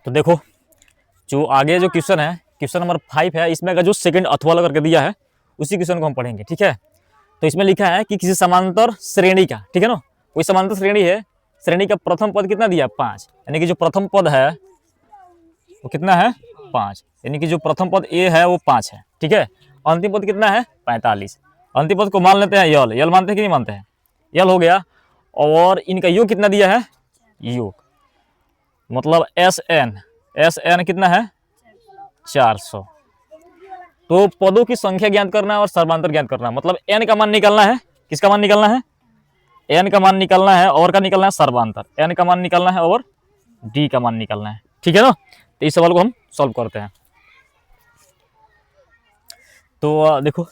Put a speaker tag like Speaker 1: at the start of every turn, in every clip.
Speaker 1: तो देखो जो आगे जो क्वेश्चन है, क्वेश्चन नंबर 5 है, इसमें अगर जो सेकंड अथवा करके दिया है उसी क्वेश्चन को हम पढ़ेंगे। ठीक है, तो इसमें लिखा है कि किसी समांतर श्रेणी का, ठीक है ना, कोई समांतर श्रेणी है, श्रेणी का प्रथम पद कितना दिया 5, यानी कि जो प्रथम पद है वो कितना है 5, यानी कि जो प्रथम पद ए है वो 5 है। ठीक है, अंतिम पद कितना है 45। अंतिम पद को मान लेते हैं यल, यल मानते हैं कि नहीं मानते हैं, यल हो गया। और इनका योग कितना दिया है, योग मतलब एस एन कितना है 400। तो पदों की संख्या ज्ञात करना है और सर्वांतर ज्ञात करना है, मतलब एन का मान निकालना है, किसका मान निकालना है, एन का मान निकालना है, और का निकालना है सर्वांतर, एन का मान निकालना है और डी का मान निकालना है। ठीक है ना, तो इस सवाल को हम सॉल्व करते हैं। तो देखो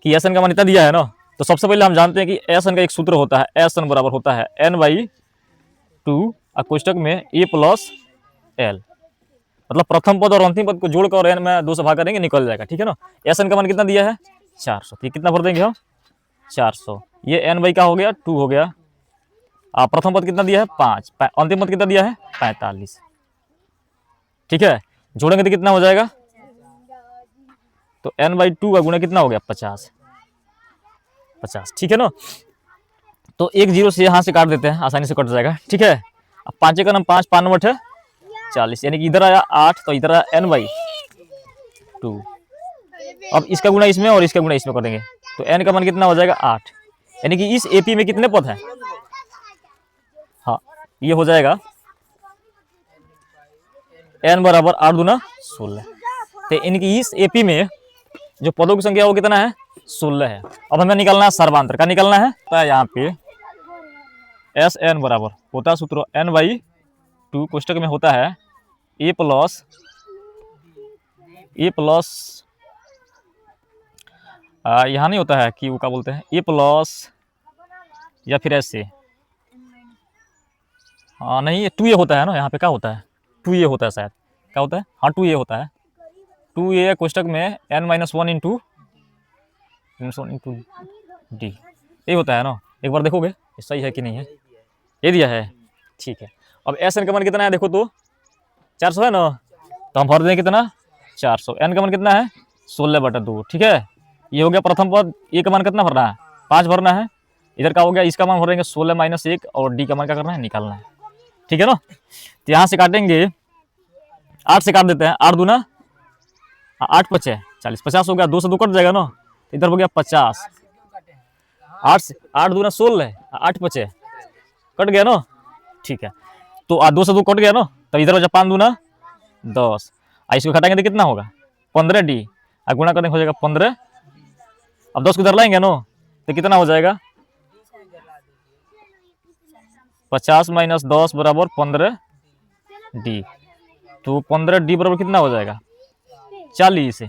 Speaker 1: कि एस एन का मान इतना दिया है ना, तो सबसे पहले हम जानते हैं कि एस एन का एक सूत्र होता है, एस एन बराबर होता है n/2 कोष्टक में a प्लस एल, मतलब प्रथम पद और अंतिम पद को जोड़कर और एन में 2 से भाग करेंगे निकल जाएगा। ठीक है ना, एस एन का मान कितना दिया है 400, तो ये कितना भर देंगे हम 400, ये n/2 का हो गया 2 हो गया। प्रथम पद कितना दिया है 5, अंतिम पद कितना दिया है 45। ठीक है, जोड़ेंगे तो कितना हो जाएगा, तो n/2 का गुणा कितना हो गया 50। ठीक है ना, तो एक जीरो से यहाँ से काट देते हैं, आसानी से कट जाएगा। ठीक है, अब 5 का नाम 5, 5 नंबर है 40, यानी कि इधर आया 8, तो इधर आया n/2। अब इसका गुणा इसमें और इसका गुणा इसमें कर देंगे, तो n का मान कितना हो जाएगा 8, यानी कि इस एपी में कितने पद हैं, हाँ ये हो जाएगा n बराबर 8 दूना 16। तो इनकी इस एपी में जो पदों की संख्या वो कितना है 16 है। अब हमें निकालना है सर्वांतर का, निकालना है तो यहाँ पे एस एन बराबर होता है सूत्र n/2 कोष्टक में होता है a प्लस यहाँ नहीं होता है कि वो क्या बोलते हैं a प्लस या फिर ऐसे, हाँ नहीं ये 2a होता है ना, यहाँ पे क्या होता है 2a होता है शायद, क्या होता है, हाँ 2a होता है, 2a कोष्टक में n-1 इंटू डी, ये होता है ना। एक बार देखोगे ये सही है कि नहीं है, ये दिया है। ठीक है, अब एस एन का मान कितना है देखो तो 400 है ना, तो हम भर दें कितना 400, एन का मान कितना है 16/2। ठीक है, ये हो गया प्रथम पद, ए का मान कितना भरना है 5 भरना है, इधर का हो गया इसका मान भरेंगे 16 - 1 और डी का मान क्या करना है निकालना है। ठीक है ना, तो यहाँ से काटेंगे 8 से काट देते हैं, 8 दूना 8 पचे 40, 50 हो गया, 2 से 2 कट जाएगा ना, इधर हो गया 50, 8 दूना 16, 8 पचे कट गया ना। ठीक है, तो 2 से 2 कट गया ना, तो इधर हो जाए 5 दूना 10, इसको घटाएंगे तो कितना होगा 15d, गुणा करने हो जाएगा 15। अब 10 को इधर लाएंगे ना, तो कितना हो जाएगा 50 - 10 बराबर 15d, तो 15d बराबर कितना हो जाएगा 40,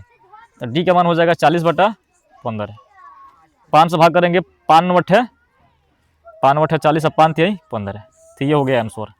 Speaker 1: तो डी का मान हो जाएगा 40/15। 5 से भाग करेंगे 5 - 8 40 और 5 = 15, तो ये हो गया आंसर।